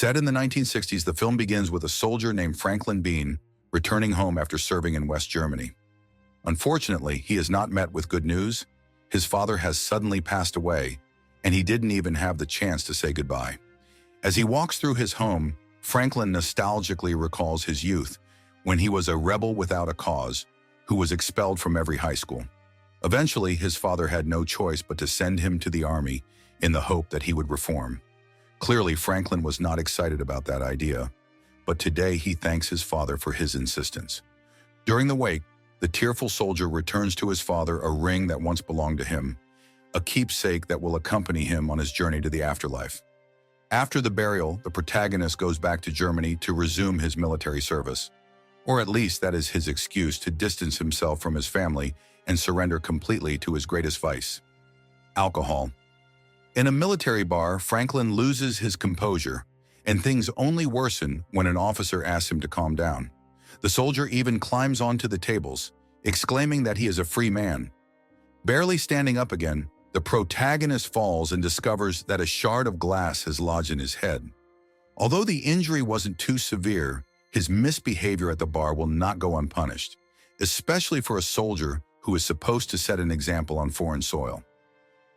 Set in the 1960s, the film begins with a soldier named Franklin Bean returning home after serving in West Germany. Unfortunately, he is not met with good news. His father has suddenly passed away, and he didn't even have the chance to say goodbye. As he walks through his home, Franklin nostalgically recalls his youth when he was a rebel without a cause who was expelled from every high school. Eventually, his father had no choice but to send him to the army in the hope that he would reform. Clearly, Franklin was not excited about that idea, but today he thanks his father for his insistence. During the wake, the tearful soldier returns to his father a ring that once belonged to him, a keepsake that will accompany him on his journey to the afterlife. After the burial, the protagonist goes back to Germany to resume his military service. Or at least that is his excuse to distance himself from his family and surrender completely to his greatest vice: alcohol. In a military bar, Franklin loses his composure, and things only worsen when an officer asks him to calm down. The soldier even climbs onto the tables, exclaiming that he is a free man. Barely standing up again, the protagonist falls and discovers that a shard of glass has lodged in his head. Although the injury wasn't too severe, his misbehavior at the bar will not go unpunished, especially for a soldier who is supposed to set an example on foreign soil.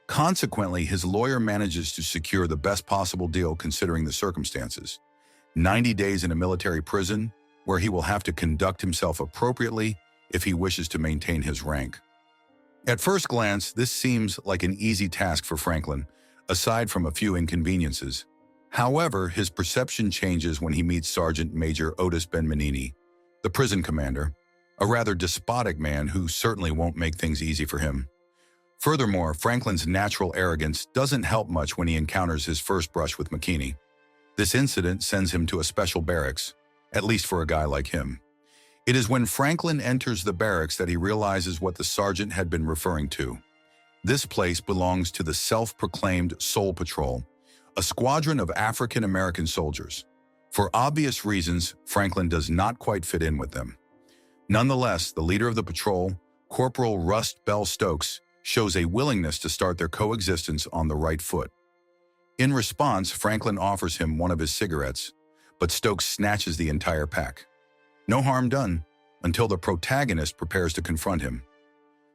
Consequently, his lawyer manages to secure the best possible deal considering the circumstances: 90 days in a military prison, where he will have to conduct himself appropriately if he wishes to maintain his rank. At first glance, this seems like an easy task for Franklin, aside from a few inconveniences. However, his perception changes when he meets Sergeant Major Otis Benmanini, the prison commander, a rather despotic man who certainly won't make things easy for him. Furthermore, Franklin's natural arrogance doesn't help much when he encounters his first brush with McKinney. This incident sends him to a special barracks, at least for a guy like him. It is when Franklin enters the barracks that he realizes what the sergeant had been referring to. This place belongs to the self-proclaimed Soul Patrol, a squadron of African-American soldiers. For obvious reasons, Franklin does not quite fit in with them. Nonetheless, the leader of the patrol, Corporal Rust Bell Stokes, shows a willingness to start their coexistence on the right foot. In response, Franklin offers him one of his cigarettes, but Stokes snatches the entire pack. No harm done, until the protagonist prepares to confront him.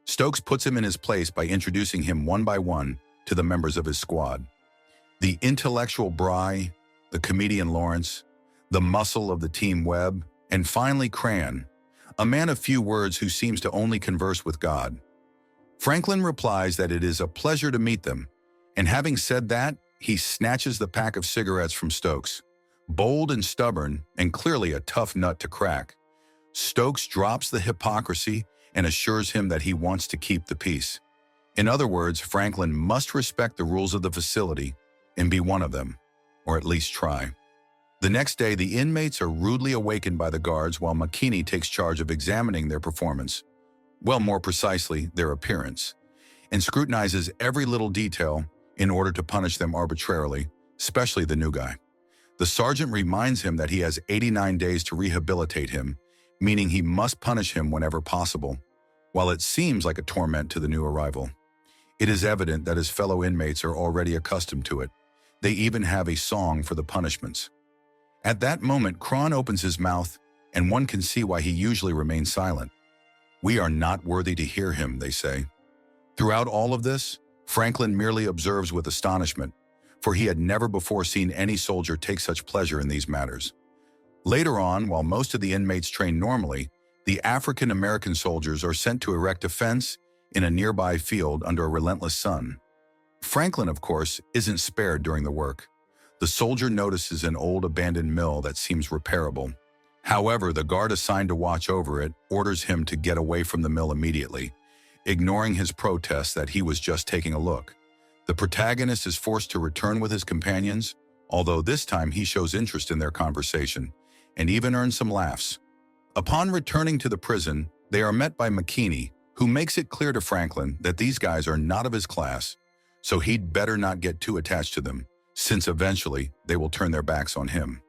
Stokes puts him in his place by introducing him one by one to the members of his squad. The intellectual Bry, the comedian Lawrence, the muscle of the team Webb, and finally Cran, a man of few words who seems to only converse with God. Franklin replies that it is a pleasure to meet them, and having said that, he snatches the pack of cigarettes from Stokes. Bold and stubborn, and clearly a tough nut to crack, Stokes drops the hypocrisy and assures him that he wants to keep the peace. In other words, Franklin must respect the rules of the facility and be one of them, or at least try. The next day, the inmates are rudely awakened by the guards while McKinney takes charge of examining their performance, well, more precisely, their appearance, and scrutinizes every little detail in order to punish them arbitrarily, especially the new guy. The sergeant reminds him that he has 89 days to rehabilitate him, meaning he must punish him whenever possible, while it seems like a torment to the new arrival. It is evident that his fellow inmates are already accustomed to it. They even have a song for the punishments. At that moment, Cron opens his mouth, and one can see why he usually remains silent. "We are not worthy to hear him," they say. Throughout all of this, Franklin merely observes with astonishment, for he had never before seen any soldier take such pleasure in these matters. Later on, while most of the inmates train normally, the African-American soldiers are sent to erect a fence in a nearby field under a relentless sun. Franklin, of course, isn't spared during the work. The soldier notices an old abandoned mill that seems repairable. However, the guard assigned to watch over it orders him to get away from the mill immediately, ignoring his protest that he was just taking a look. The protagonist is forced to return with his companions, although this time he shows interest in their conversation and even earns some laughs. Upon returning to the prison, they are met by McKinney, who makes it clear to Franklin that these guys are not of his class, so he'd better not get too attached to them, since eventually they will turn their backs on him.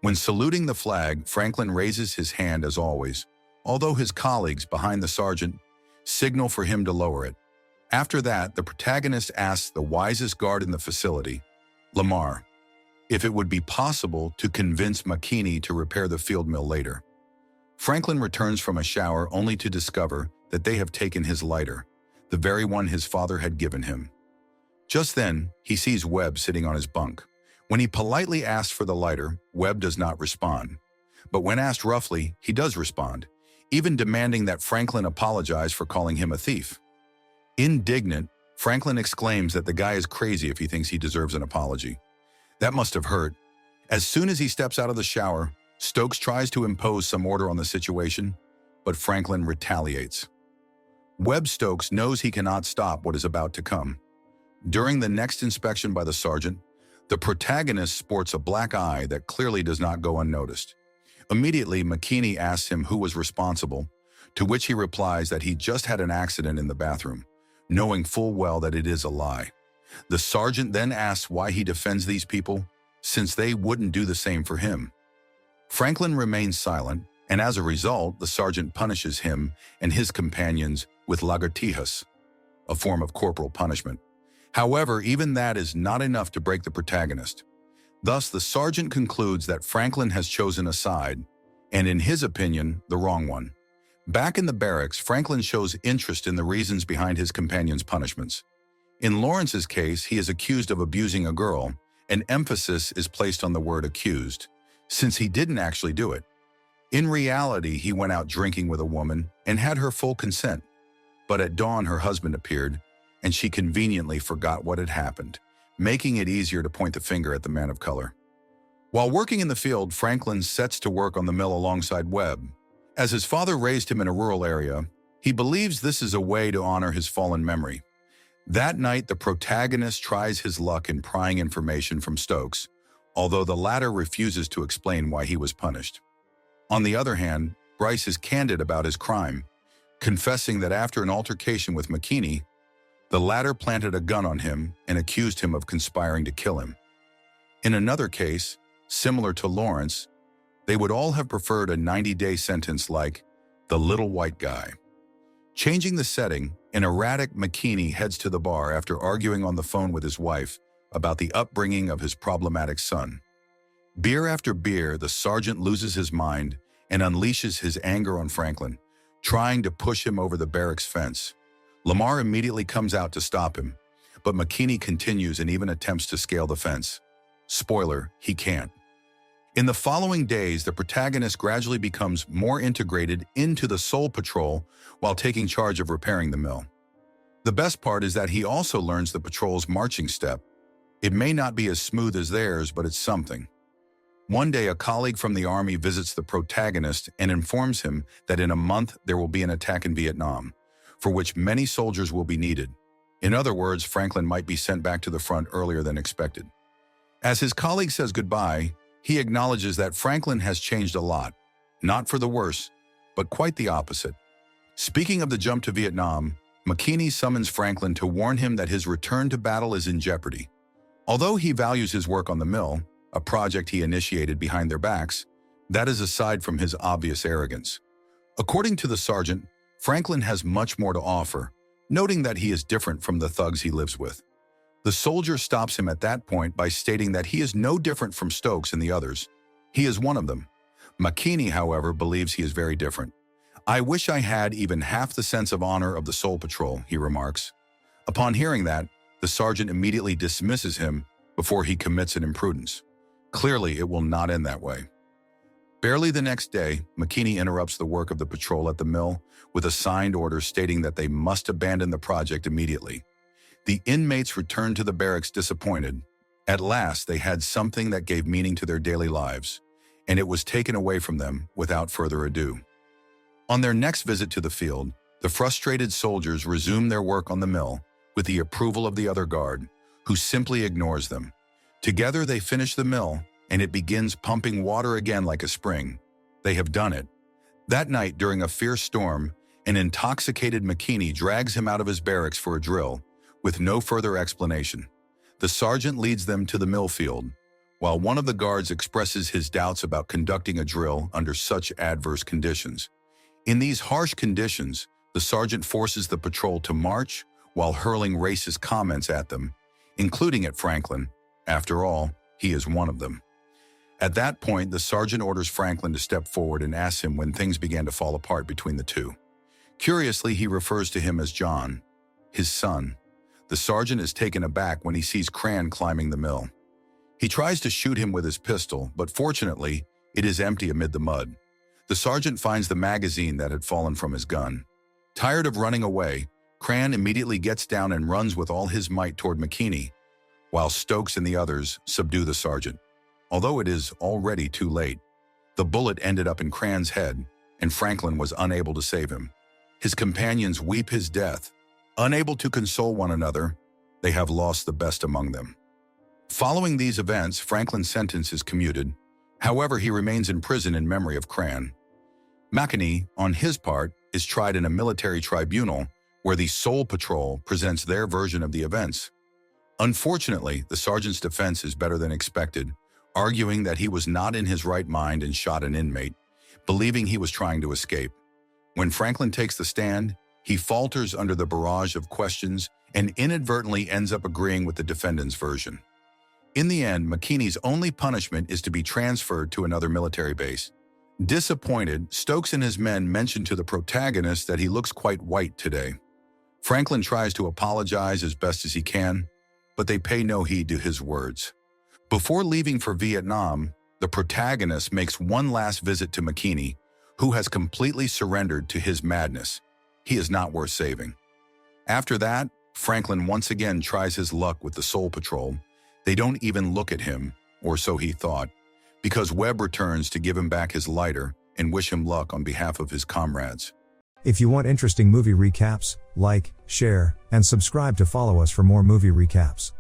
When saluting the flag, Franklin raises his hand as always, although his colleagues behind the sergeant signal for him to lower it. After that, the protagonist asks the wisest guard in the facility, Lamar, if it would be possible to convince McKinney to repair the field mill later. Franklin returns from a shower only to discover that they have taken his lighter, the very one his father had given him. Just then, he sees Webb sitting on his bunk. When he politely asks for the lighter, Webb does not respond. But when asked roughly, he does respond, even demanding that Franklin apologize for calling him a thief. Indignant, Franklin exclaims that the guy is crazy if he thinks he deserves an apology. That must have hurt. As soon as he steps out of the shower, Stokes tries to impose some order on the situation, but Franklin retaliates. Webb Stokes knows he cannot stop what is about to come. During the next inspection by the sergeant, the protagonist sports a black eye that clearly does not go unnoticed. Immediately, McKinney asks him who was responsible, to which he replies that he just had an accident in the bathroom, knowing full well that it is a lie. The sergeant then asks why he defends these people, since they wouldn't do the same for him. Franklin remains silent, and as a result, the sergeant punishes him and his companions with lagartijas, a form of corporal punishment. However, even that is not enough to break the protagonist. Thus, the sergeant concludes that Franklin has chosen a side, and in his opinion, the wrong one. Back in the barracks, Franklin shows interest in the reasons behind his companion's punishments. In Lawrence's case, he is accused of abusing a girl, and emphasis is placed on the word accused, since he didn't actually do it. In reality, he went out drinking with a woman and had her full consent. But at dawn, her husband appeared, and she conveniently forgot what had happened, making it easier to point the finger at the man of color. While working in the field, Franklin sets to work on the mill alongside Webb. As his father raised him in a rural area, he believes this is a way to honor his fallen memory. That night, the protagonist tries his luck in prying information from Stokes, although the latter refuses to explain why he was punished. On the other hand, Bryce is candid about his crime, confessing that after an altercation with McKinney, the latter planted a gun on him and accused him of conspiring to kill him. In another case, similar to Lawrence, they would all have preferred a 90-day sentence like the little white guy. Changing the setting, an erratic McKinney heads to the bar after arguing on the phone with his wife about the upbringing of his problematic son. Beer after beer, the sergeant loses his mind and unleashes his anger on Franklin, trying to push him over the barracks fence. Lamar immediately comes out to stop him, but McKinney continues and even attempts to scale the fence. Spoiler, he can't. In the following days, the protagonist gradually becomes more integrated into the Soul Patrol while taking charge of repairing the mill. The best part is that he also learns the patrol's marching step. It may not be as smooth as theirs, but it's something. One day, a colleague from the army visits the protagonist and informs him that in a month there will be an attack in Vietnam, for which many soldiers will be needed. In other words, Franklin might be sent back to the front earlier than expected. As his colleague says goodbye, he acknowledges that Franklin has changed a lot, not for the worse, but quite the opposite. Speaking of the jump to Vietnam, McKinney summons Franklin to warn him that his return to battle is in jeopardy. Although he values his work on the mill, a project he initiated behind their backs, that is aside from his obvious arrogance. According to the sergeant, Franklin has much more to offer, noting that he is different from the thugs he lives with. The soldier stops him at that point by stating that he is no different from Stokes and the others. He is one of them. McKinney, however, believes he is very different. "I wish I had even half the sense of honor of the Soul Patrol," he remarks. Upon hearing that, the sergeant immediately dismisses him before he commits an imprudence. Clearly, it will not end that way. Barely the next day, McKinney interrupts the work of the patrol at the mill with a signed order stating that they must abandon the project immediately. The inmates returned to the barracks disappointed. At last, they had something that gave meaning to their daily lives, and it was taken away from them without further ado. On their next visit to the field, the frustrated soldiers resume their work on the mill with the approval of the other guard, who simply ignores them. Together, they finish the mill, and it begins pumping water again like a spring. They have done it. That night, during a fierce storm, an intoxicated McKinney drags him out of his barracks for a drill, with no further explanation. The sergeant leads them to the mill field, while one of the guards expresses his doubts about conducting a drill under such adverse conditions. In these harsh conditions, the sergeant forces the patrol to march while hurling racist comments at them, including at Franklin. After all, he is one of them. At that point, the sergeant orders Franklin to step forward and asks him when things began to fall apart between the two. Curiously, he refers to him as John, his son. The sergeant is taken aback when he sees Cran climbing the mill. He tries to shoot him with his pistol, but fortunately, it is empty amid the mud. The sergeant finds the magazine that had fallen from his gun. Tired of running away, Cran immediately gets down and runs with all his might toward McKinney, while Stokes and the others subdue the sergeant. Although it is already too late, the bullet ended up in Cran's head, and Franklin was unable to save him. His companions weep his death. Unable to console one another, they have lost the best among them. Following these events, Franklin's sentence is commuted. However, he remains in prison in memory of Cran. McKinney, on his part, is tried in a military tribunal where the Soul Patrol presents their version of the events. Unfortunately, the sergeant's defense is better than expected, arguing that he was not in his right mind and shot an inmate, believing he was trying to escape. When Franklin takes the stand, he falters under the barrage of questions and inadvertently ends up agreeing with the defendant's version. In the end, McKinney's only punishment is to be transferred to another military base. Disappointed, Stokes and his men mention to the protagonist that he looks quite white today. Franklin tries to apologize as best as he can, but they pay no heed to his words. Before leaving for Vietnam, the protagonist makes one last visit to McKinney, who has completely surrendered to his madness. He is not worth saving. After that, Franklin once again tries his luck with the Soul Patrol. They don't even look at him, or so he thought, because Webb returns to give him back his lighter and wish him luck on behalf of his comrades. If you want interesting movie recaps, like, share, and subscribe to follow us for more movie recaps.